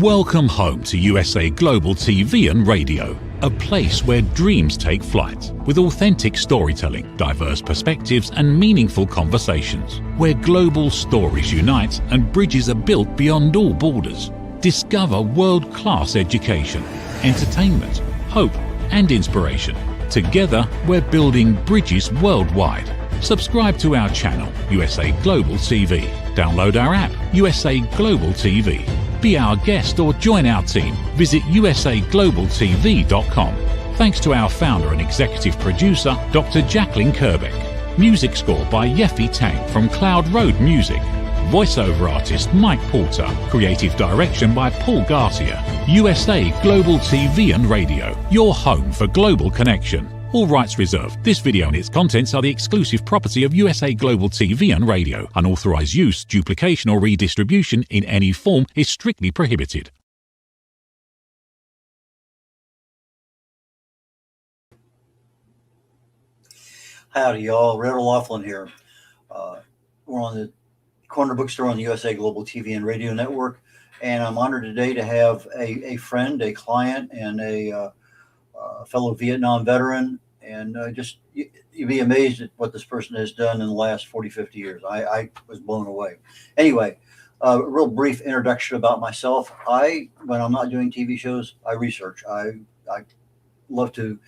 Welcome home to USA Global TV and Radio, a place where dreams take flight, with authentic storytelling, diverse perspectives and meaningful conversations, where global stories unite and bridges are built beyond all borders. Discover world-class education, entertainment, hope and inspiration. Together, we're building bridges worldwide. Subscribe to our channel, USA Global TV. Download our app, USA Global TV. Be our guest or join our team. Visit usaglobaltv.com. Thanks to our founder and executive producer, Dr. Jacqueline Kerbeck. Music score by Yeffy Tang from Cloud Road Music. Voiceover artist Mike Porter. Creative direction by Paul Garcia. USA Global TV and Radio, your home for global connection. All rights reserved. This video and its contents are the exclusive property of USA Global TV and Radio. Unauthorized use, duplication or redistribution in any form is strictly prohibited. Howdy, y'all. Red Laughlin here. We're on the Corner Bookstore on the USA Global TV and Radio Network, and I'm honored today to have a friend, a client, and a fellow Vietnam veteran. And you'd be amazed at what this person has done in the last 40, 50 years. I was blown away. Anyway, a real brief introduction about myself. When I'm not doing TV shows, I research. I love to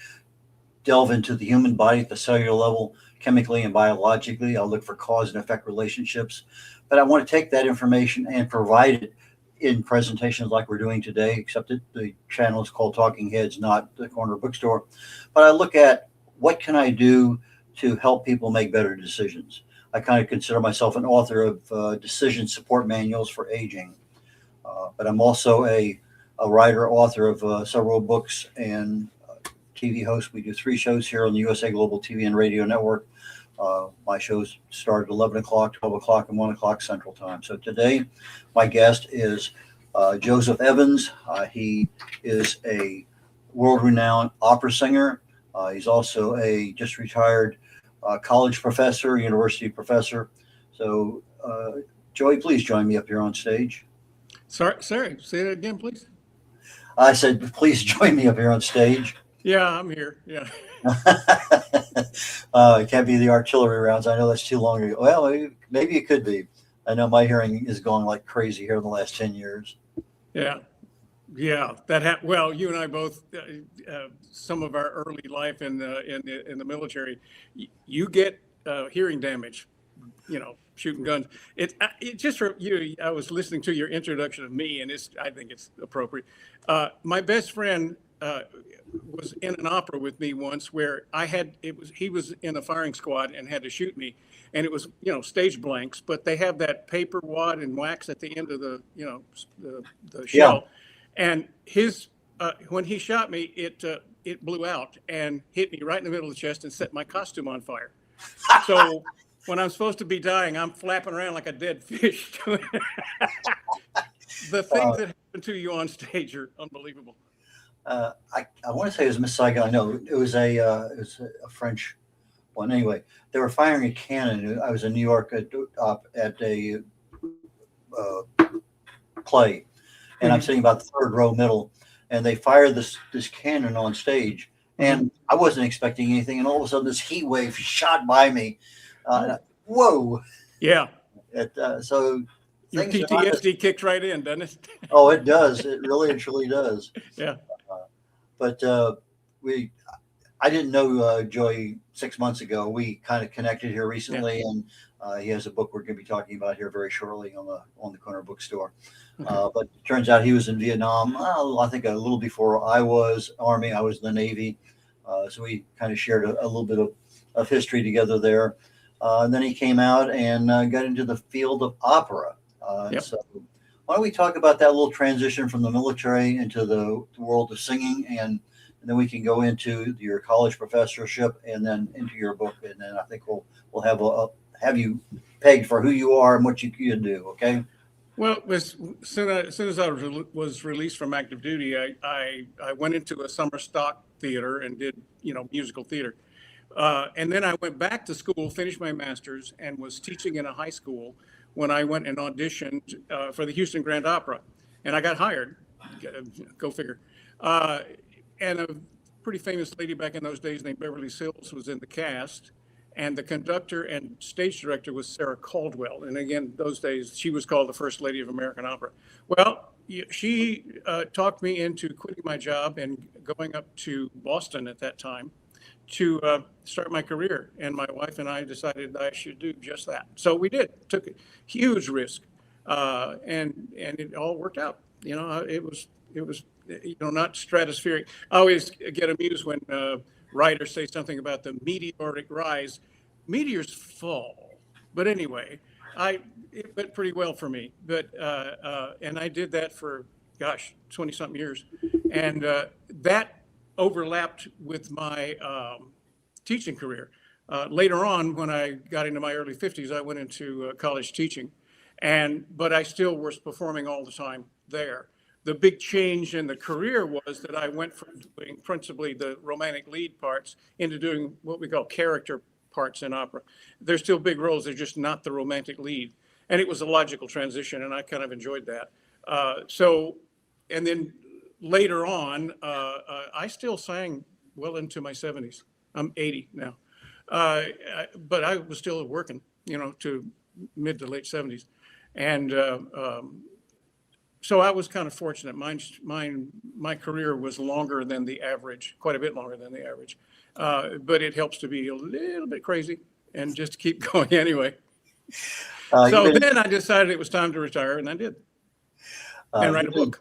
delve into the human body at the cellular level, chemically and biologically. I'll look for cause and effect relationships. But I want to take that information and provide it in presentations like we're doing today, except that the channel is called Talking Heads, not the Corner Bookstore. But I look at what can I do to help people make better decisions. I kind of consider myself an author of decision support manuals for aging. But I'm also a writer, author of several books, and TV host. We do 3 shows here on the USA Global TV and Radio Network. My shows start at 11 o'clock, 12 o'clock, and 1 o'clock Central Time. So today, my guest is Joseph Evans. He is a world-renowned opera singer. He's also a just retired college professor, university professor. So, Joey, please join me up here on stage. Sorry, say that again, please. I said, please join me up here on stage. Yeah, I'm here. Yeah. It can't be the artillery rounds. I know that's too long ago. Well, maybe it could be. I know my hearing is going like crazy here in the last 10 years. Yeah. Well, you and I both, some of our early life in the military, you get hearing damage, shooting guns. It just for you. I was listening to your introduction of me, and I think it's appropriate. My best friend was in an opera with me once where he was in a firing squad and had to shoot me, and it was stage blanks, but they have that paper wad and wax at the end of the the shell. Yeah. And when he shot me, it blew out and hit me right in the middle of the chest and set my costume on fire. So when I'm supposed to be dying, I'm flapping around like a dead fish. The things that happen to you on stage are unbelievable. I want to say it was Miss Saigon. No, it was a French one. Anyway, they were firing a cannon. I was in New York at a play, and I'm sitting about the 3rd row middle, and they fired this cannon on stage, and I wasn't expecting anything, and all of a sudden this heat wave shot by me. Whoa! Yeah. So your PTSD kicks right in, doesn't it? Oh, it does. It really and truly does. Yeah. But I didn't know Joey 6 months ago. We kind of connected here recently, and he has a book we're going to be talking about here very shortly on the Corner Bookstore. But it turns out he was in Vietnam. I think a little before I was Army. I was in the Navy, so we kind of shared a little bit of history together there. And then he came out and got into the field of opera. So why don't we talk about that little transition from the military into the world of singing, and then we can go into your college professorship and then into your book, and then I think we'll have you pegged for who you are and what you can do. Okay. Well, as soon as I was released from active duty, I went into a summer stock theater and did musical theater, and then I went back to school, finished my master's, and was teaching in a high school when I went and auditioned for the Houston Grand Opera. and I got hired. Go figure. And a pretty famous lady back in those days named Beverly Sills was in the cast, and the conductor and stage director was Sarah Caldwell. And again, those days she was called the First Lady of American Opera. Well, she talked me into quitting my job and going up to Boston at that time to start my career. And my wife and I decided I should do just that. So we did. Took a huge risk, and it all worked out. It was not stratospheric. I always get amused when writers say something about the meteoric rise. Meteors fall, but anyway, it went pretty well for me. But and I did that for 20-something years, and that overlapped with my teaching career. Later on, when I got into my early 50s, I went into college teaching, but I still was performing all the time there. The big change in the career was that I went from doing principally the romantic lead parts into doing what we call character parts in opera. They're still big roles, they're just not the romantic lead. And it was a logical transition, and I kind of enjoyed that. And then later on, I still sang well into my 70s. I'm 80 now. But I was still working, to mid to late 70s. And so I was kind of fortunate. My career was longer than the average, quite a bit longer than the average. But it helps to be a little bit crazy and just keep going anyway. So then I decided it was time to retire, and I did. And write a book.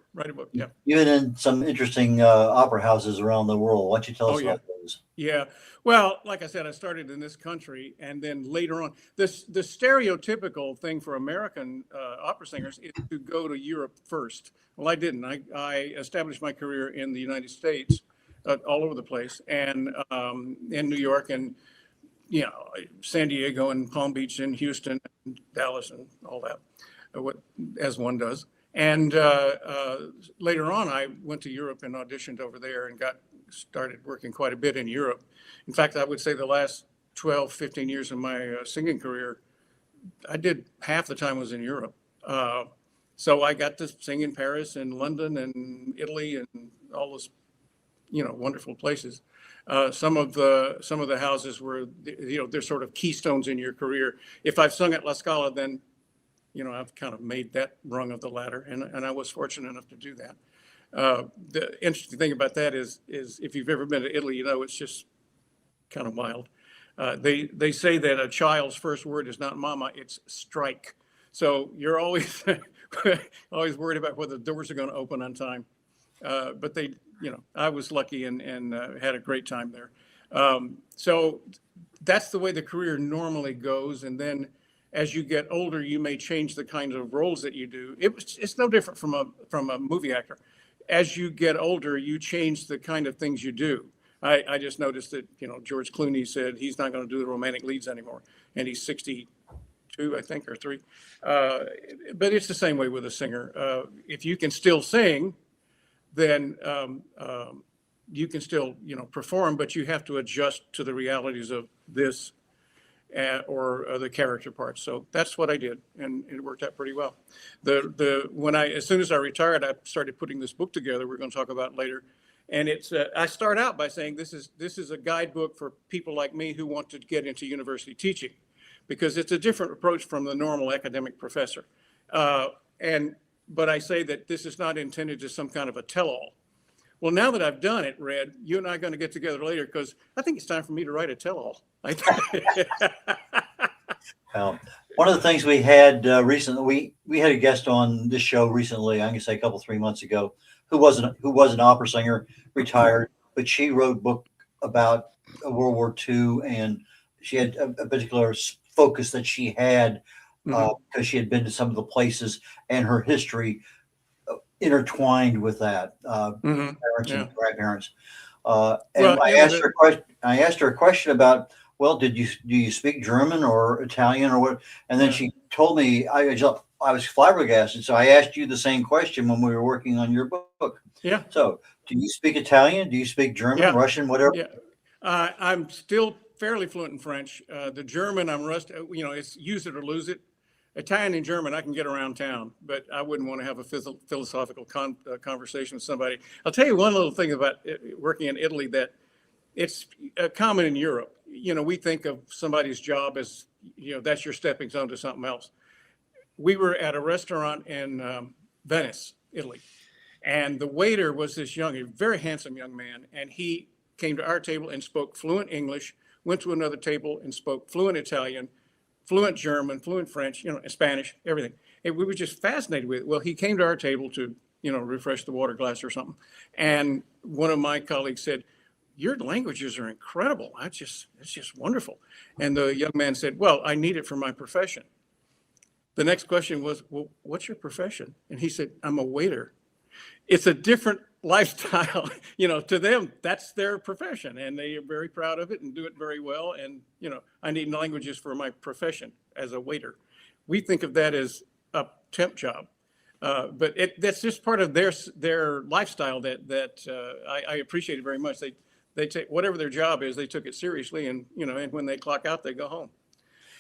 Yeah. You've been in some interesting opera houses around the world. Why don't you tell us about those? Yeah. Well, like I said, I started in this country, and then later on, the stereotypical thing for American opera singers is to go to Europe first. Well, I didn't. I established my career in the United States, all over the place, and in New York, and San Diego, and Palm Beach, and Houston, and Dallas, and all that, as one does. And later on, I went to Europe and auditioned over there and started working quite a bit in Europe. In fact, I would say the last 12, 15 years of my singing career, I did half the time was in Europe. So I got to sing in Paris and London and Italy and all those, wonderful places. Some of the houses were, they're sort of keystones in your career. If I've sung at La Scala, then I've kind of made that rung of the ladder, and I was fortunate enough to do that. The interesting thing about that is if you've ever been to Italy, it's just kind of wild. They say that a child's first word is not mama, it's strike. So you're always always worried about whether the doors are going to open on time. But I was lucky and had a great time there. So that's the way the career normally goes, and then as you get older, you may change the kinds of roles that you do. It's no different from a movie actor. As you get older, you change the kind of things you do. I just noticed that, George Clooney said he's not going to do the romantic leads anymore. And he's 62, I think, or 3. But it's the same way with a singer. If you can still sing, then you can still, perform, but you have to adjust to the realities of this or the character parts. So that's what I did, and it worked out pretty well. As soon as I retired, I started putting this book together. We're going to talk about later, and it's. I start out by saying this is a guidebook for people like me who want to get into university teaching, because it's a different approach from the normal academic professor. But I say that this is not intended as some kind of a tell-all. Well, now that I've done it, Red, you and I are going to get together later, because I think it's time for me to write a tell-all. One of the things we had recently, we had a guest on this show recently, I'm going to say 3 months ago, who was an opera singer, retired, but she wrote a book about World War II, and she had a particular focus that she had because she had been to some of the places, and her history intertwined with that, parents and grandparents. I asked her a question about, well, do you speak German or Italian or what? And then she told me, I was flabbergasted. So I asked you the same question when we were working on your book. Yeah. So do you speak Italian? Do you speak German, Russian, whatever? Yeah. I'm still fairly fluent in French. The German, I'm rusty. It's use it or lose it. Italian and German, I can get around town, but I wouldn't want to have a philosophical conversation with somebody. I'll tell you one little thing about working in Italy that it's common in Europe. We think of somebody's job as, that's your stepping stone to something else. We were at a restaurant in Venice, Italy, and the waiter was this very handsome young man, and he came to our table and spoke fluent English, went to another table and spoke fluent Italian, fluent German, fluent French, Spanish, everything. And we were just fascinated with it. Well, he came to our table to, refresh the water glass or something. And one of my colleagues said, "Your languages are incredible. It's just wonderful." And the young man said, "Well, I need it for my profession." The next question was, "Well, what's your profession?" And he said, "I'm a waiter." It's a different lifestyle, to them, that's their profession, and they are very proud of it and do it very well. And, I need languages for my profession as a waiter. We think of that as a temp job, but that's just part of their lifestyle that I appreciate it very much. They take whatever their job is, they took it seriously, and, and when they clock out, they go home.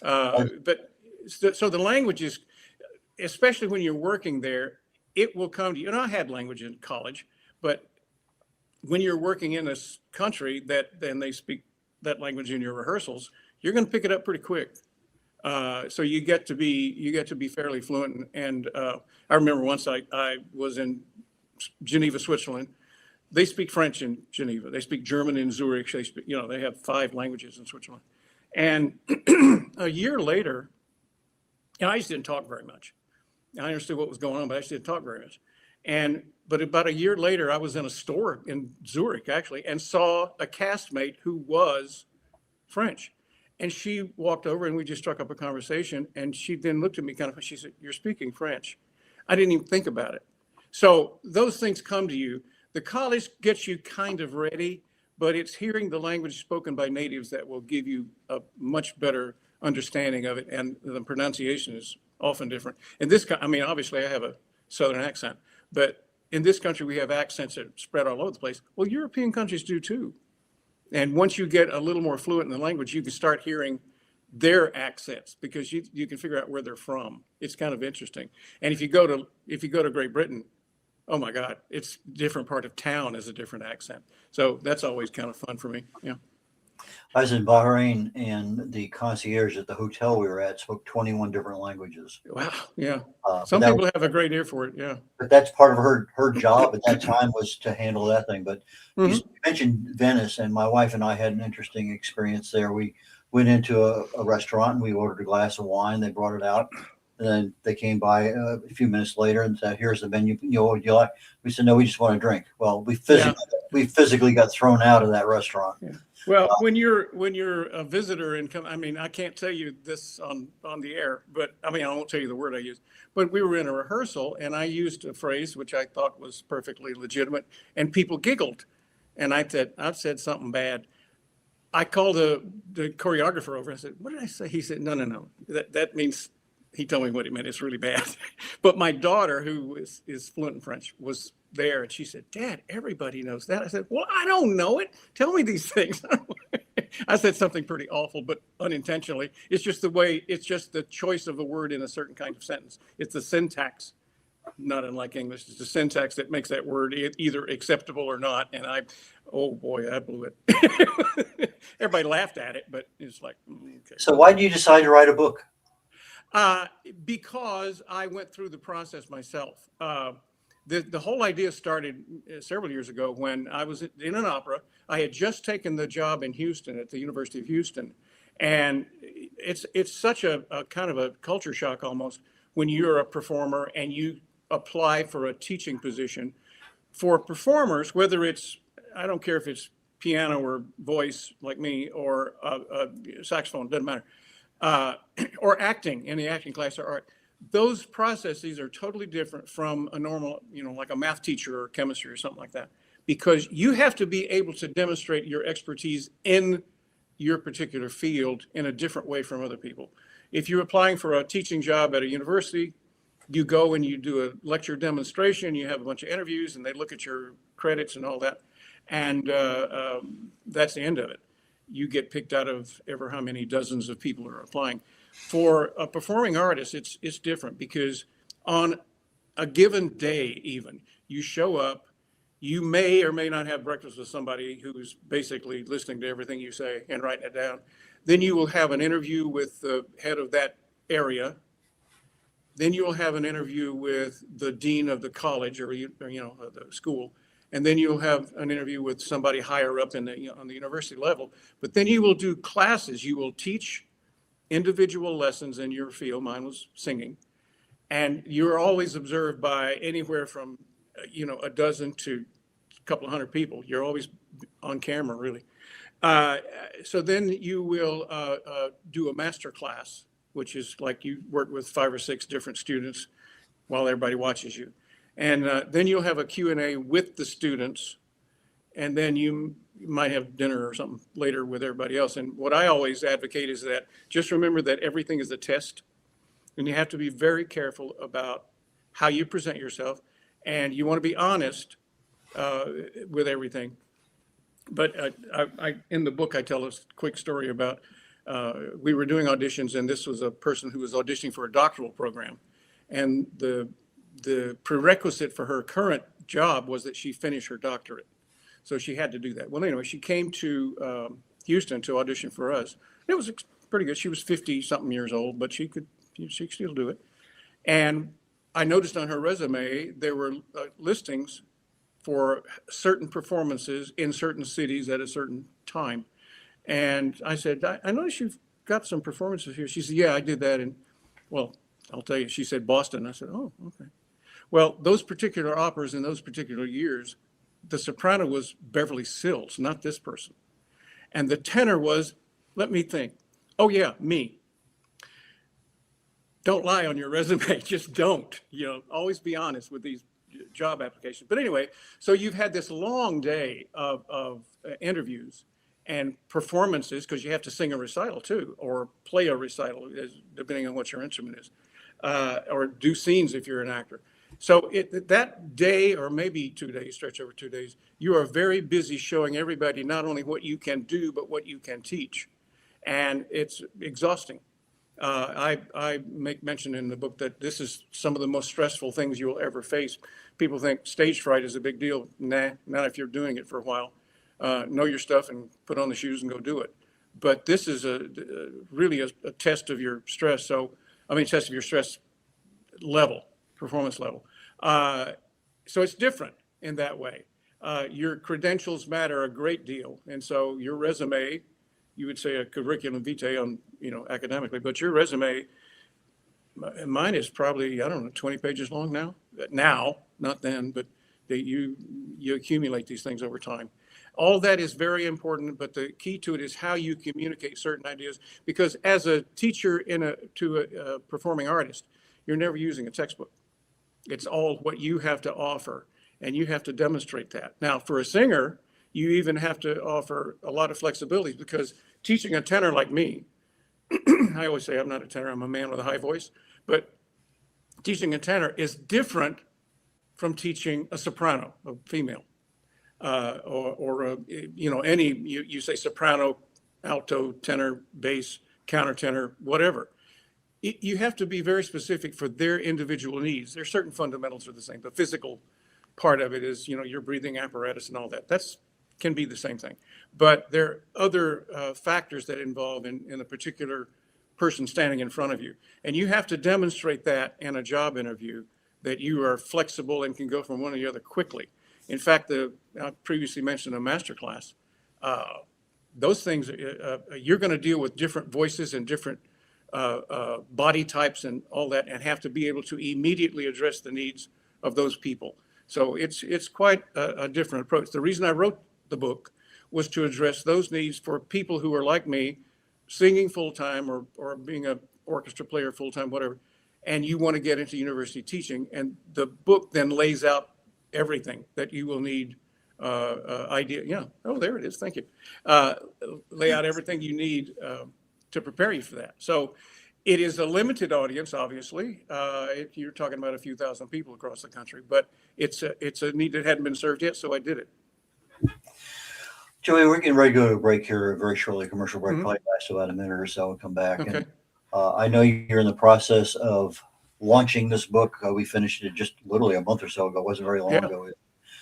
But so the languages, especially when you're working there, it will come to you. And I had language in college, but when you're working in a country then they speak that language in your rehearsals, you're going to pick it up pretty quick. So you get to be fairly fluent. And I remember once I was in Geneva, Switzerland. They speak French in Geneva. They speak German in Zurich. They speak, they have 5 languages in Switzerland. And a year later, I just didn't talk very much. I understood what was going on, but I just didn't talk very much. But about a year later, I was in a store in Zurich, actually, and saw a castmate who was French. And she walked over and we just struck up a conversation. And she then looked at me she said, "You're speaking French." I didn't even think about it. So those things come to you. The college gets you kind of ready, but it's hearing the language spoken by natives that will give you a much better understanding of it. And the pronunciation is often different. In this, obviously I have a Southern accent, but in this country we have accents that spread all over the place. Well, European countries do too. And once you get a little more fluent in the language, you can start hearing their accents because you can figure out where they're from. It's kind of interesting. And if you go to Great Britain, oh my God, it's a different part of town is a different accent. So that's always kind of fun for me. Yeah. I was in Bahrain, and the concierge at the hotel we were at spoke 21 different languages. Wow. Yeah. Some people have a great ear for it. Yeah. But that's part of her job at that time was to handle that thing. But you mentioned Venice, and my wife and I had an interesting experience there. We went into a restaurant and we ordered a glass of wine. They brought it out. And then they came by a few minutes later and said, "Here's the menu. What would you like?" We said, "No, we just want a drink." Well, we physically got thrown out of that restaurant. Yeah. Well, when you're a visitor and I can't tell you this on the air, but I won't tell you the word I used. But we were in a rehearsal and I used a phrase which I thought was perfectly legitimate, and people giggled. And I said, "I've said something bad." I called the choreographer over. I said, "What did I say?" He said, No. That means." He told me what he meant. It's really bad. But my daughter, who is fluent in French, was there, and she said, "Dad, everybody knows that." I said, "Well, I don't know it. Tell me these things." I said something pretty awful, but unintentionally. It's just the choice of a word in a certain kind of sentence. It's the syntax, not unlike English. It's the syntax that makes that word either acceptable or not. And oh boy, I blew it. Everybody laughed at it, but it's like, okay. So why did you decide to write a book? Because I went through the process myself. The whole idea started several years ago when I was in an opera. I had just taken the job in Houston at the University of Houston. And it's such a kind of a culture shock almost when you're a performer and you apply for a teaching position. For performers, whether I don't care if it's piano or voice like me or saxophone, doesn't matter. Or acting in the acting class or art, those processes are totally different from a normal, like a math teacher or chemistry or something like that, because you have to be able to demonstrate your expertise in your particular field in a different way from other people. If you're applying for a teaching job at a university, you go and you do a lecture demonstration, you have a bunch of interviews, and they look at your credits and all that, and that's the end of it. You get picked out of ever how many dozens of people are applying. For a performing artist, it's different because on a given day, even you show up, you may or may not have breakfast with somebody who's basically listening to everything you say and writing it down. Then you will have an interview with the head of that area. Then you will have an interview with the dean of the college or the school. And then you'll have an interview with somebody higher up on the university level. But then you will do classes. You will teach individual lessons in your field. Mine was singing. And you're always observed by anywhere from, a dozen to a couple of hundred people. You're always on camera, really. So then you will do a master class, which is like you work with 5 or 6 different students while everybody watches you. And then you'll have a Q&A with the students, and then you might have dinner or something later with everybody else. And what I always advocate is that just remember that everything is a test, and you have to be very careful about how you present yourself, and you want to be honest with everything. But I in the book, I tell a quick story about we were doing auditions, and this was a person who was auditioning for a doctoral program, and the prerequisite for her current job was that she finish her doctorate. So she had to do that. Well, anyway, she came to Houston to audition for us. It was pretty good. She was 50-something years old, but she could still do it. And I noticed on her resume, there were listings for certain performances in certain cities at a certain time. And I said, I noticed you've got some performances here. She said, yeah, I did that in, well, I'll tell you, she said Boston. I said, oh, okay. Well, those particular operas in those particular years, the soprano was Beverly Sills, not this person. And the tenor was, let me think. Oh yeah, me. Don't lie on your resume, just don't. Always be honest with these job applications. But anyway, so you've had this long day of interviews and performances, because you have to sing a recital too, or play a recital, depending on what your instrument is, or do scenes if you're an actor. So that day, or maybe 2 days, stretch over 2 days, you are very busy showing everybody not only what you can do, but what you can teach. And it's exhausting. I make mention in the book that this is some of the most stressful things you will ever face. People think stage fright is a big deal. Nah, not if you're doing it for a while. Know your stuff and put on the shoes and go do it. But this is really a test of your stress. Test of your stress level, performance level. So it's different in that way. Your credentials matter a great deal. And so your resume, you would say a curriculum vitae on, academically, but your resume, mine is probably, 20 pages long now. Now, not then, but you accumulate these things over time. All that is very important, but the key to it is how you communicate certain ideas. Because as a teacher to a performing artist, you're never using a textbook. It's all what you have to offer, and you have to demonstrate that. Now, for a singer, you even have to offer a lot of flexibility, because teaching a tenor like me, I always say I'm not a tenor, I'm a man with a high voice, but teaching a tenor is different from teaching a soprano, a female, you say soprano, alto, tenor, bass, countertenor, whatever. You have to be very specific for their individual needs. There's certain fundamentals are the same. The physical part of it is, your breathing apparatus and all that. Can be the same thing. But there are other factors that involve in a particular person standing in front of you. And you have to demonstrate that in a job interview, that you are flexible and can go from one to the other quickly. In fact, I previously mentioned a master class. Those things, you're going to deal with different voices and different body types and all that, and have to be able to immediately address the needs of those people. So it's quite a different approach. The reason I wrote the book was to address those needs for people who are like me, singing full-time or being an orchestra player full-time, whatever, and you want to get into university teaching. And the book then lays out everything that you will need, there it is, thank you. Lay out everything you need to prepare you for that. So it is a limited audience, obviously. You're talking about a few thousand people across the country, but it's a need that hadn't been served yet, so I did it. Joey, we're getting ready to go to a break here very shortly, commercial break, probably last about a minute or so. We'll come back. Okay. I know you're in the process of launching this book. We finished it just literally a month or so ago. It wasn't very long Yeah. ago.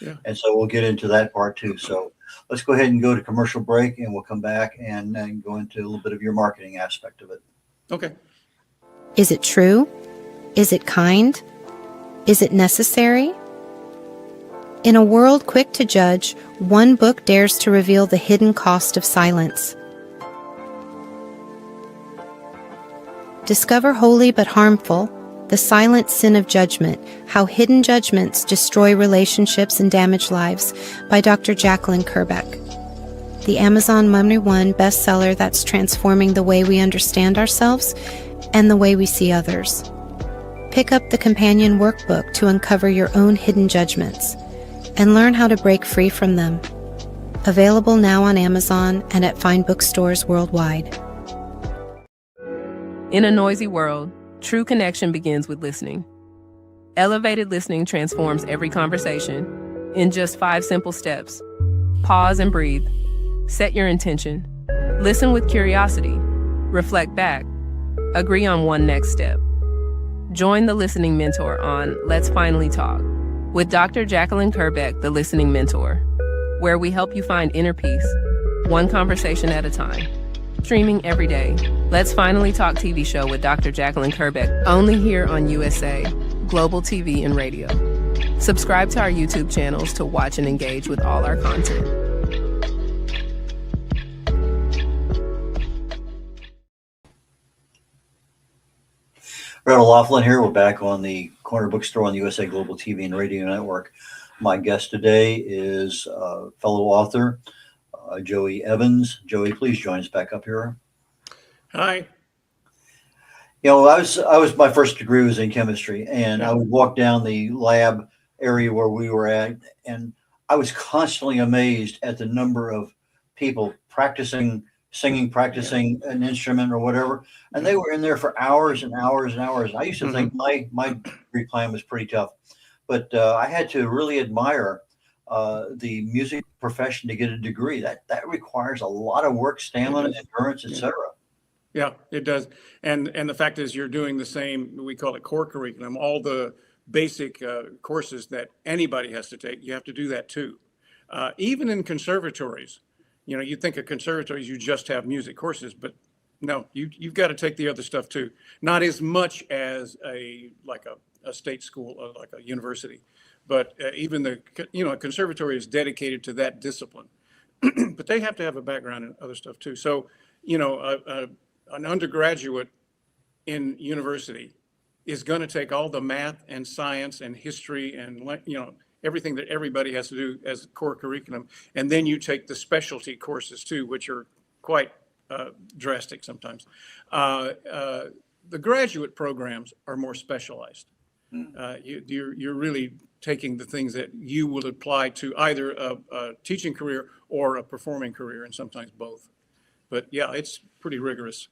Yeah. And so we'll get into that part too. So let's go ahead and go to commercial break, and we'll come back and go into a little bit of your marketing aspect of it. Okay. Is it true? Is it kind? Is it necessary? In a world quick to judge, one book dares to reveal the hidden cost of silence. Discover holy but harmful, the silent sin of judgment, how hidden judgments destroy relationships and damage lives, by Dr. Jacqueline Kerbeck. The Amazon #1 bestseller that's transforming the way we understand ourselves and the way we see others. Pick up the companion workbook to uncover your own hidden judgments and learn how to break free from them. Available now on Amazon and at fine bookstores worldwide. In a noisy world, true connection begins with listening. Elevated listening transforms every conversation in just 5 simple steps. Pause and breathe. Set your intention. Listen with curiosity. Reflect back. Agree on one next step. Join the Listening Mentor on Let's Finally Talk with Dr. Jacqueline Kerbeck, the Listening Mentor, where we help you find inner peace, one conversation at a time. Streaming every day, Let's Finally Talk TV show with Dr. Jacqueline Kerbeck, only here on USA, Global TV and Radio. Subscribe to our YouTube channels to watch and engage with all our content. Randall Laughlin here. We're back on the Corner Bookstore on the USA Global TV and Radio Network. My guest today is fellow author Joey Evans. Joey, please join us back up here. Hi. You know, I was my first degree was in chemistry, and I would walk down the lab area where we were at, and I was constantly amazed at the number of people practicing singing, practicing an instrument or whatever, and they were in there for hours and hours and hours. I used to think my degree plan was pretty tough, but I had to really admire the music profession to get a degree. That requires a lot of work, stamina, endurance, etc. Yeah, it does. And the fact is you're doing the same, we call it core curriculum, all the basic courses that anybody has to take. You have to do that too. Even in conservatories, you know, you think of conservatories, you just have music courses, but no, you've got to take the other stuff too. Not as much as a state school or like a university, but even a conservatory is dedicated to that discipline, but they have to have a background in other stuff too. So, you know, an undergraduate in university is going to take all the math and science and history and, you know, everything that everybody has to do as core curriculum. And then you take the specialty courses too, which are quite drastic sometimes. The graduate programs are more specialized. You're really taking the things that you will apply to either a teaching career or a performing career, and sometimes both. But yeah, it's pretty rigorous.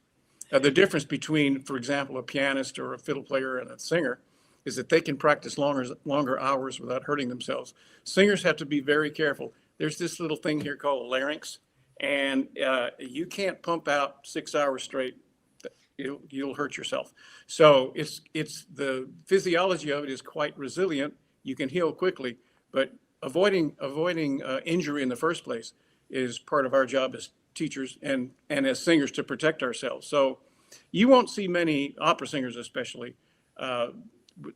The difference between, for example, a pianist or a fiddle player and a singer is that they can practice longer hours without hurting themselves. Singers have to be very careful. There's this little thing here called a larynx, and you can't pump out 6 hours straight. You'll hurt yourself. So it's the physiology of it is quite resilient. You can heal quickly, but avoiding injury in the first place is part of our job as teachers and as singers to protect ourselves. So you won't see many opera singers, especially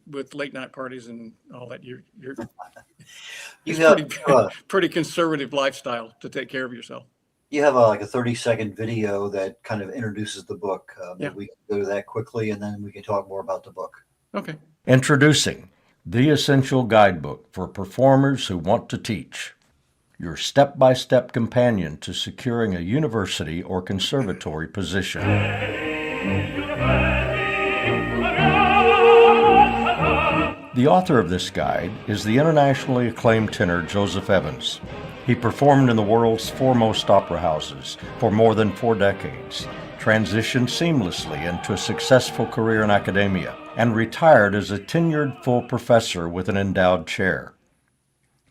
with late night parties and all that. Pretty conservative lifestyle to take care of yourself. You have like a 30-second video that kind of introduces the book. We can go to that quickly, and then we can talk more about the book. Okay. Introducing the Essential Guidebook for Performers Who Want to Teach. Your step-by-step companion to securing a university or conservatory position. The author of this guide is the internationally acclaimed tenor Joseph Evans. He performed in the world's foremost opera houses for more than 4 decades, transitioned seamlessly into a successful career in academia, and retired as a tenured full professor with an endowed chair.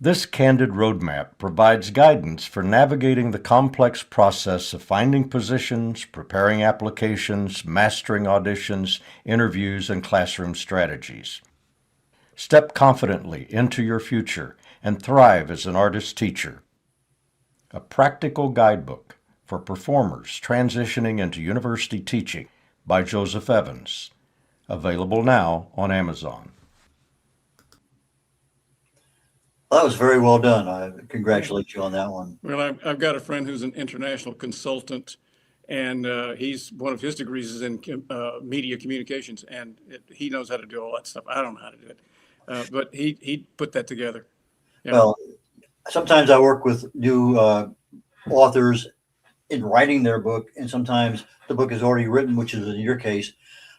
This candid roadmap provides guidance for navigating the complex process of finding positions, preparing applications, mastering auditions, interviews, and classroom strategies. Step confidently into your future and thrive as an artist teacher. A practical guidebook for performers transitioning into university teaching by Joseph Evans. Available now on Amazon. Well, that was very well done. I congratulate you on that one. Well, I've got a friend who's an international consultant, and he's one of his degrees is in media communications, and he knows how to do all that stuff. I don't know how to do it, but he put that together. Yeah. Well, sometimes I work with new authors in writing their book, and sometimes the book is already written, which is in your case.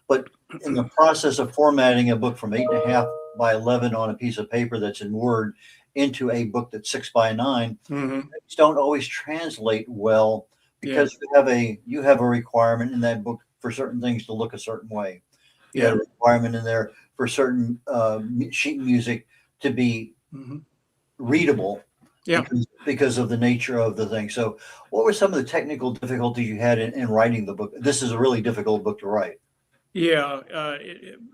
But in the process of formatting a book from 8.5 by 11 on a piece of paper that's in Word into a book that's 6 by 9, things don't always translate well because you have a requirement in that book for certain things to look a certain way. You have a requirement in there for certain sheet music to be readable. Because of the nature of the thing. So what were some of the technical difficulties you had in writing the book? This is a really difficult book to write. Yeah,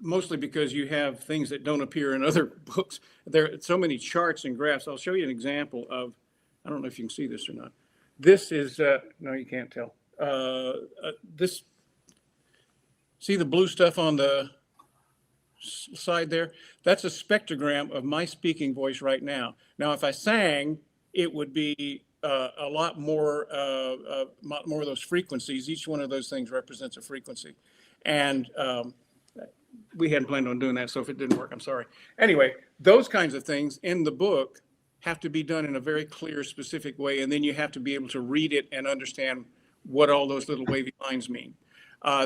mostly because you have things that don't appear in other books. There are so many charts and graphs. I'll show you an example of, I don't know if you can see this or not. This is, no, you can't tell. This, see the blue stuff on the side there? That's a spectrogram of my speaking voice right now. Now, if I sang, it would be a lot more of those frequencies. Each one of those things represents a frequency. And we hadn't planned on doing that, so if it didn't work, I'm sorry. Anyway, those kinds of things in the book have to be done in a very clear, specific way, and then you have to be able to read it and understand what all those little wavy lines mean.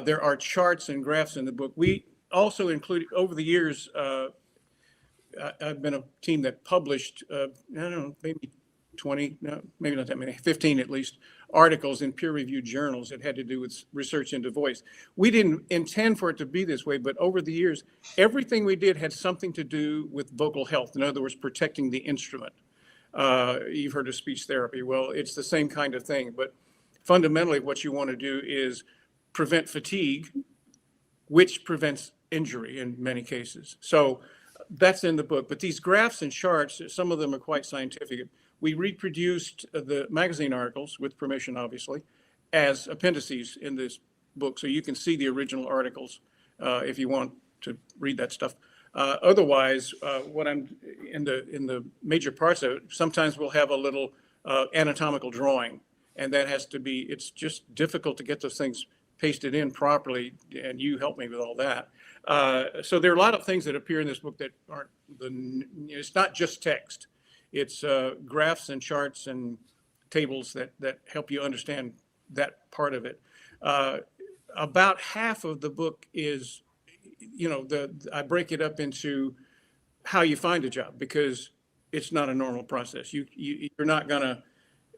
There are charts and graphs in the book. We also included, over the years, I've been a team that published, I don't know, maybe 20, no, maybe not that many, 15 at least, articles in peer-reviewed journals that had to do with research into voice. We didn't intend for it to be this way, but over the years, everything we did had something to do with vocal health. In other words, protecting the instrument. You've heard of speech therapy. Well, it's the same kind of thing, but fundamentally what you want to do is prevent fatigue, which prevents injury in many cases. So that's in the book. But these graphs and charts, some of them are quite scientific. We reproduced the magazine articles, with permission, obviously, as appendices in this book. So you can see the original articles if you want to read that stuff. Otherwise, what I'm in the major parts of it, sometimes we'll have a little anatomical drawing, and that has to be, it's just difficult to get those things pasted in properly, and you help me with all that. So there are a lot of things that appear in this book that aren't, it's not just text. It's graphs and charts and tables that help you understand that part of it. About half of the book is, I break it up into how you find a job, because it's not a normal process. You're not gonna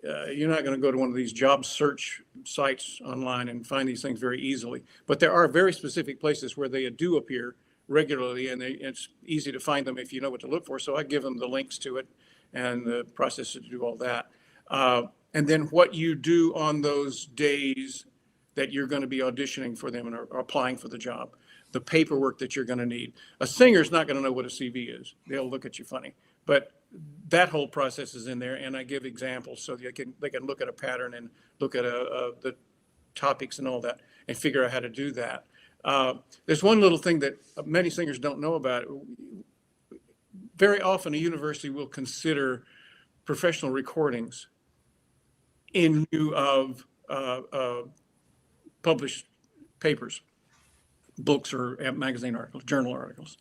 go to one of these job search sites online and find these things very easily. But there are very specific places where they do appear regularly, and it's easy to find them if you know what to look for. So I give them the links to it and the process to do all that. And then what you do on those days that you're going to be auditioning for them and are applying for the job, the paperwork that you're going to need. A singer's not going to know what a CV is. They'll look at you funny. But that whole process is in there, and I give examples so they can look at a pattern and look at the topics and all that and figure out how to do that. There's one little thing that many singers don't know about. Very often a university will consider professional recordings in lieu of published papers, books or magazine articles, journal articles.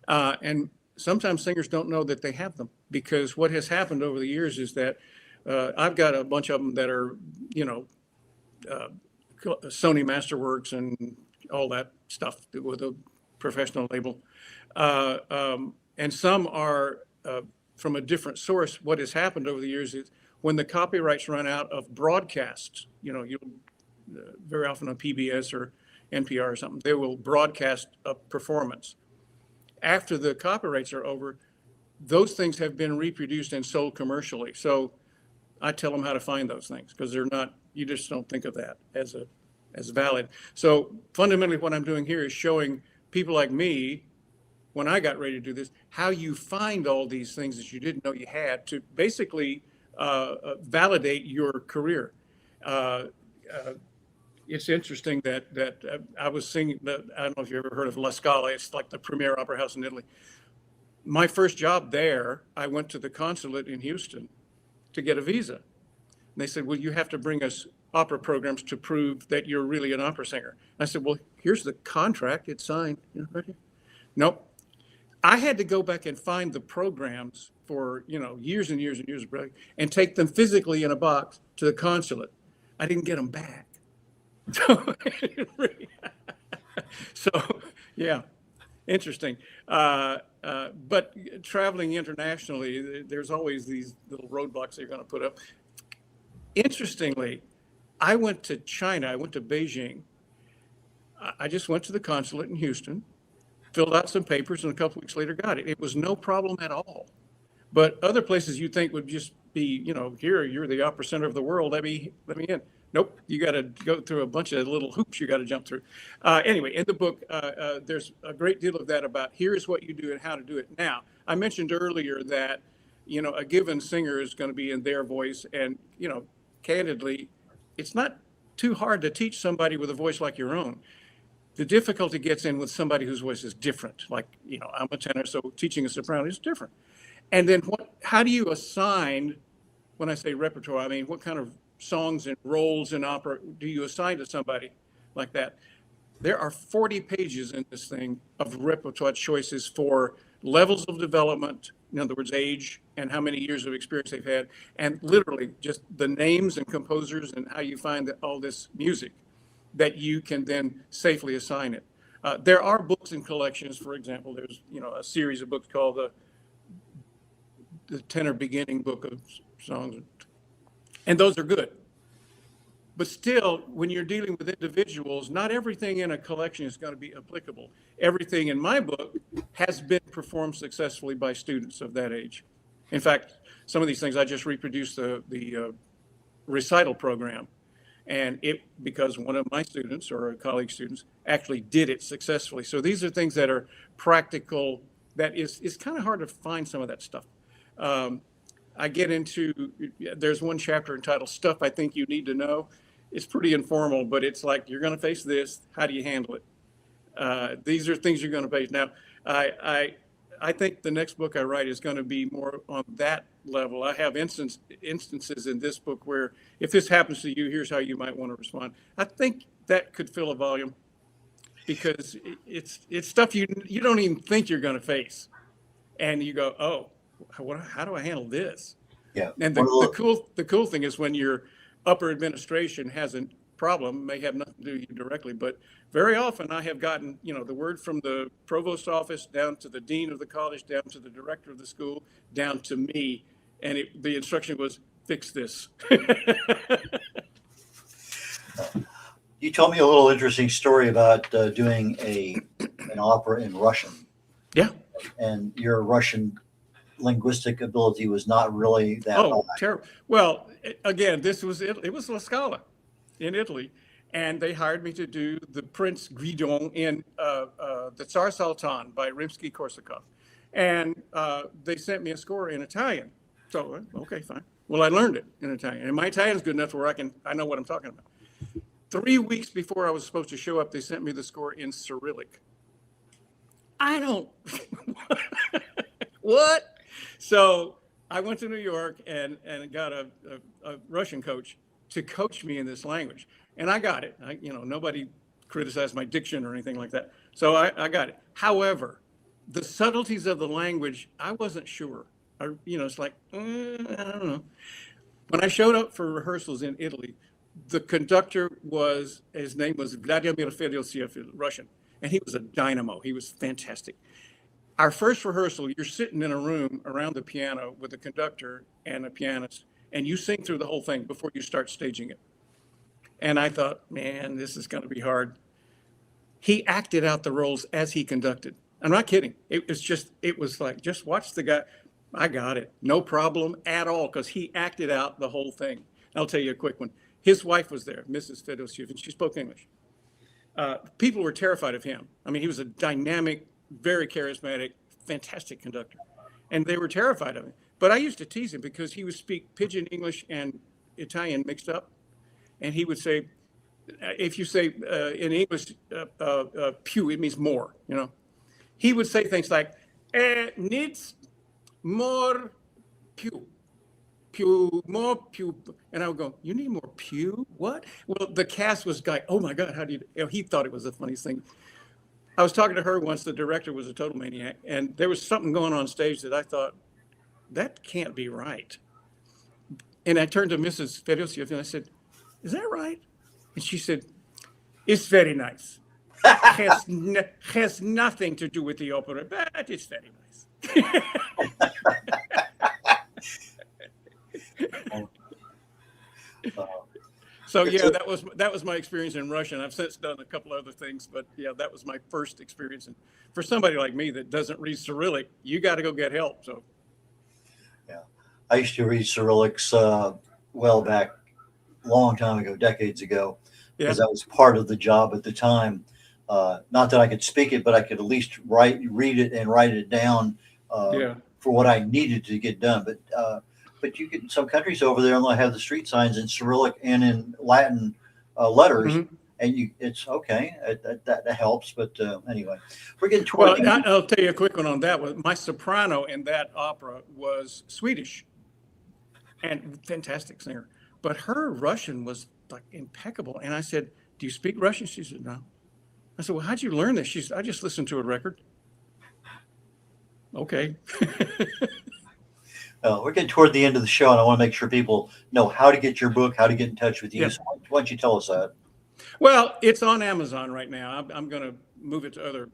And sometimes singers don't know that they have them, because what has happened over the years is that I've got a bunch of them that are, Sony Masterworks and all that stuff with a professional label. And some are from a different source. What has happened over the years is when the copyrights run out of broadcasts, you'll very often on PBS or NPR or something, they will broadcast a performance. After the copyrights are over, those things have been reproduced and sold commercially. So I tell them how to find those things because they're not, you just don't think of that as valid. So fundamentally what I'm doing here is showing people like me, when I got ready to do this, how you find all these things that you didn't know you had to basically validate your career. It's interesting that I was singing, I don't know if you ever heard of La Scala. It's like the premier opera house in Italy. My first job there, I went to the consulate in Houston to get a visa. And they said, well, you have to bring us opera programs to prove that you're really an opera singer. And I said, well, here's the contract. It's signed. Right here. Nope. I had to go back and find the programs for, years and years and years and take them physically in a box to the consulate. I didn't get them back. So yeah, interesting. But traveling internationally, there's always these little roadblocks they're going to put up. Interestingly, I went to China. I went to Beijing. I just went to the consulate in Houston, filled out some papers, and a couple weeks later got it. It was no problem at all. But other places you think would just be, here, you're the opera center of the world. Let me in. Nope, you got to go through a bunch of little hoops you got to jump through. Anyway, in the book, there's a great deal of that about here's what you do and how to do it. Now, I mentioned earlier that, a given singer is going to be in their voice. And, candidly, it's not too hard to teach somebody with a voice like your own. The difficulty gets in with somebody whose voice is different. Like, I'm a tenor, so teaching a soprano is different. And then how do you assign, when I say repertoire, I mean, what kind of songs and roles in opera do you assign to somebody like that? There are 40 pages in this thing of repertoire choices for levels of development, in other words, age and how many years of experience they've had, and literally just the names and composers and how you find all this music that you can then safely assign it. There are books and collections. For example, there's a series of books called the Tenor Beginning Book of Songs, and those are good. But still, when you're dealing with individuals, not everything in a collection is going to be applicable. Everything in my book has been performed successfully by students of that age. In fact, some of these things I just reproduced the recital program, and because one of my students or a colleague students actually did it successfully. So these are things that are practical. That it's kind of hard to find some of that stuff. I get into, there's one chapter entitled Stuff I Think You Need to Know. It's pretty informal, but it's like, you're going to face this. How do you handle it? These are things you're going to face. Now, I think the next book I write is going to be more on that level. I have instances in this book where if this happens to you, here's how you might want to respond. I think that could fill a volume because it's stuff you don't even think you're going to face. And you go, oh, how do I handle this? Yeah. And the cool thing is when your upper administration has a problem, may have nothing to do with you directly, but very often I have gotten, the word from the provost office down to the dean of the college, down to the director of the school, down to me. And the instruction was, fix this. You told me a little interesting story about doing an opera in Russian. Yeah. And your Russian linguistic ability was not really that high. Terrible. Well, again, it was La Scala in Italy, and they hired me to do the Prince Gridon in the Tsar Sultan by Rimsky-Korsakov, and they sent me a score in Italian. So okay, fine. Well, I learned it in Italian, and my Italian is good enough where I know what I'm talking about. 3 weeks before I was supposed to show up, they sent me the score in Cyrillic. I don't. What? So I went to New York and got a Russian coach to coach me in this language. And I got it. Nobody criticized my diction or anything like that. So I got it. However, the subtleties of the language, I wasn't sure. It's like, I don't know. When I showed up for rehearsals in Italy, the conductor his name was Vladimir Fedosiev, Russian, and he was a dynamo. He was fantastic. Our first rehearsal, you're sitting in a room around the piano with a conductor and a pianist, and you sing through the whole thing before you start staging it. And I thought, man, this is going to be hard. He acted out the roles as he conducted. I'm not kidding. It was like, just watch the guy. I got it. No problem at all, because he acted out the whole thing. I'll tell you a quick one. His wife was there, Mrs. Fedosiv, and she spoke English. People were terrified of him. I mean, he was a dynamic, very charismatic, fantastic conductor, and they were terrified of him. But I used to tease him because he would speak pidgin English and Italian mixed up, and he would say, if you say in English, più, it means more, you know. He would say things like, needs more più. Pew, more pew. And I would go, you need more pew? What? Well, the cast was like, oh my God, how do you know, he thought it was the funniest thing. I was talking to her once, the director was a total maniac, and there was something going on stage that I thought, that can't be right. And I turned to Mrs. Fedosiv and I said, is that right? And she said, it's very nice. Has nothing to do with the opera, but it's very nice. So yeah, that was my experience in Russian. I've since done a couple other things, but yeah, that was my first experience. And for somebody like me that doesn't read Cyrillic, you got to go get help. So yeah, I used to read Cyrillics well back, long time ago, decades ago, because that was part of the job at the time. Not that I could speak it, but I could at least read it and write it down for what I needed to get done. But you get some countries over there and they'll have the street signs in Cyrillic and in Latin letters, and it's okay. That helps. But anyway, we're getting toward. Well, I'll tell you a quick one on that one. My soprano in that opera was Swedish, and fantastic singer. But her Russian was like impeccable. And I said, "Do you speak Russian?" She said, "No." I said, "Well, how'd you learn this?" She said, "I just listened to a record." Okay. We're getting toward the end of the show, and I want to make sure people know how to get your book, how to get in touch with you. Yeah. So why don't you tell us that? Well, it's on Amazon right now. I'm going to move it to other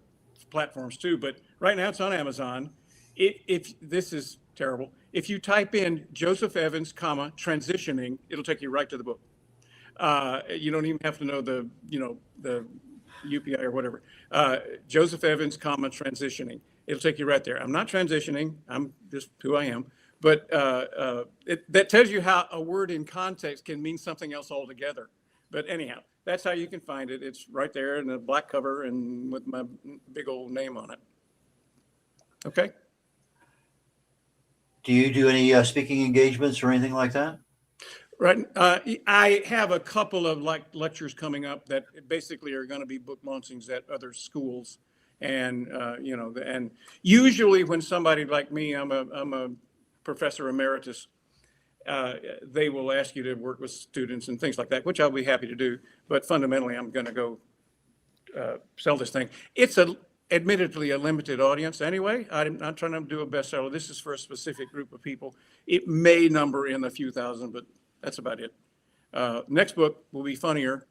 platforms too, but right now it's on Amazon. If this is terrible, if you type in Joseph Evans, transitioning, it'll take you right to the book. You don't even have to know the UPI or whatever. Joseph Evans, transitioning. It'll take you right there. I'm not transitioning. I'm just who I am. But that tells you how a word in context can mean something else altogether. But anyhow, that's how you can find it. It's right there in a black cover and with my big old name on it. Okay. Do you do any speaking engagements or anything like that? Right. I have a couple of lectures coming up that basically are going to be book launchings at other schools. And, and usually when somebody like me, I'm a professor emeritus, they will ask you to work with students and things like that, which I'll be happy to do. But fundamentally, I'm going to go sell this thing. It's admittedly a limited audience anyway. I'm not trying to do a bestseller. This is for a specific group of people. It may number in a few thousand, but that's about it. Next book will be funnier.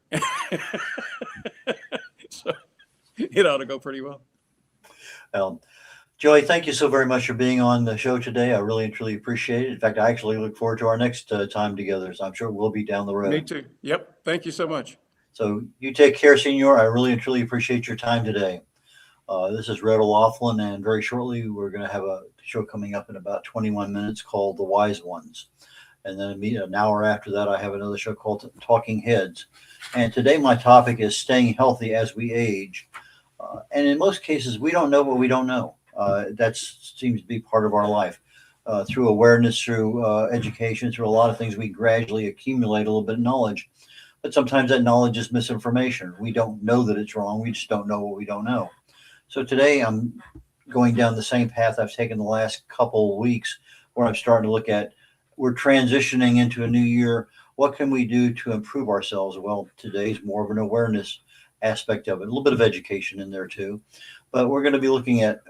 So it ought to go pretty well. Joey, thank you so very much for being on the show today. I really and truly appreciate it. In fact, I actually look forward to our next time together. So I'm sure we'll be down the road. Me too. Yep. Thank you so much. So you take care, Senor. I really and truly appreciate your time today. This is Red O'Loughlin, and very shortly we're going to have a show coming up in about 21 minutes called The Wise Ones. And then an hour after that, I have another show called Talking Heads. And today my topic is staying healthy as we age. And in most cases, we don't know what we don't know. That seems to be part of our life. Through awareness, through education, through a lot of things, we gradually accumulate a little bit of knowledge. But sometimes that knowledge is misinformation. We don't know that it's wrong. We just don't know what we don't know. So today I'm going down the same path I've taken the last couple of weeks, where I'm starting to look at, we're transitioning into a new year. What can we do to improve ourselves? Well, today's more of an awareness aspect of it, a little bit of education in there too. But we're going to be looking at,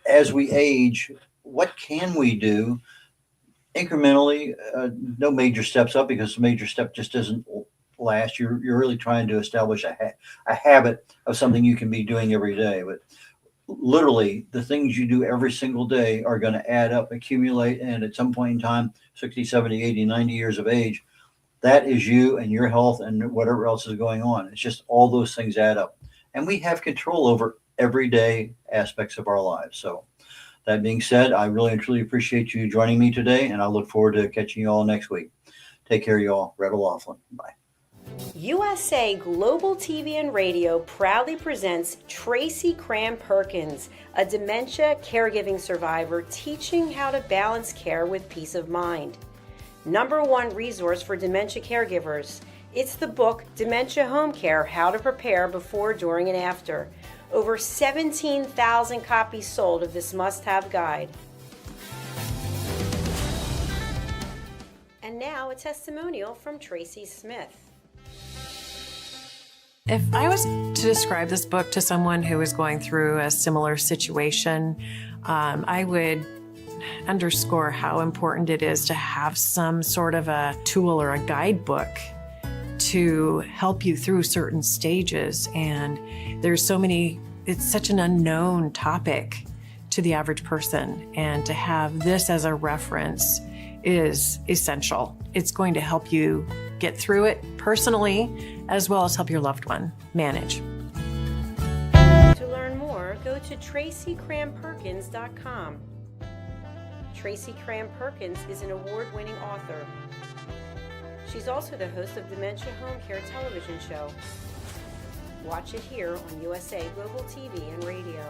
as we age, what can we do incrementally? No major steps up, because the major step just doesn't last. You're really trying to establish a habit of something you can be doing every day. But literally, the things you do every single day are going to add up, accumulate, and at some point in time, 60, 70, 80, 90 years of age, that is you and your health and whatever else is going on. It's just all those things add up. And we have control over everyday aspects of our lives. So That being said, I really and truly appreciate you joining me today, and I look forward to catching you all next week. Take care, y'all. Red O'Laughlin. Bye. USA Global TV and Radio proudly presents Tracy Cram Perkins, a dementia caregiving survivor teaching how to balance care with peace of mind. #1 resource for dementia caregivers. It's the book Dementia Home Care: How to Prepare Before, During, and After. Over 17,000 copies sold of this must-have guide. And now a testimonial from Tracy Smith. If I was to describe this book to someone who is going through a similar situation, I would underscore how important it is to have some sort of a tool or a guidebook to help you through certain stages. And there's so many, it's such an unknown topic to the average person. And to have this as a reference is essential. It's going to help you get through it personally, as well as help your loved one manage. To learn more, go to tracycramperkins.com. Tracy Cram Perkins is an award-winning author. She's also the host of Dementia Home Care television show. Watch it here on USA Global TV and Radio.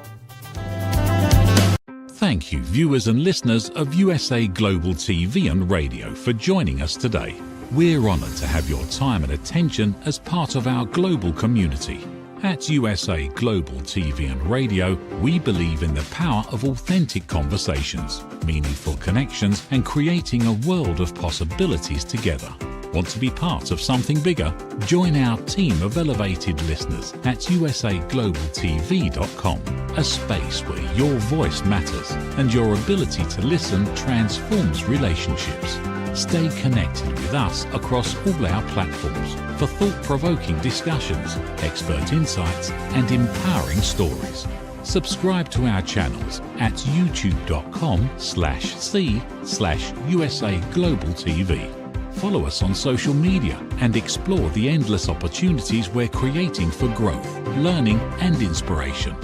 Thank you, viewers and listeners of USA Global TV and Radio, for joining us today. We're honoured to have your time and attention as part of our global community. At USA Global TV and Radio, we believe in the power of authentic conversations, meaningful connections, and creating a world of possibilities together. Want to be part of something bigger? Join our team of elevated listeners at usaglobaltv.com, a space where your voice matters and your ability to listen transforms relationships. Stay connected with us across all our platforms for thought-provoking discussions, expert insights, and empowering stories. Subscribe to our channels at youtube.com/c/USA Global TV. Follow us on social media and explore the endless opportunities we're creating for growth, learning, and inspiration.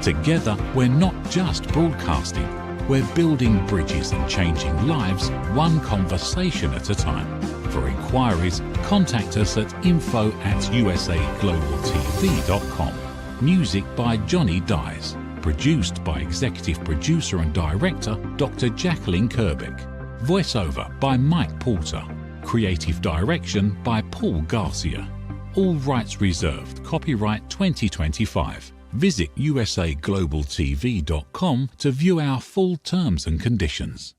Together, we're not just broadcasting, we're building bridges and changing lives one conversation at a time. For inquiries, contact us at info@usaglobaltv.com. Music by Johnny Dyes. Produced by Executive Producer and Director Dr. Jacqueline Kerbeck. Voiceover by Mike Porter. Creative Direction by Paul Garcia. All rights reserved. Copyright 2025. Visit usaglobaltv.com to view our full terms and conditions.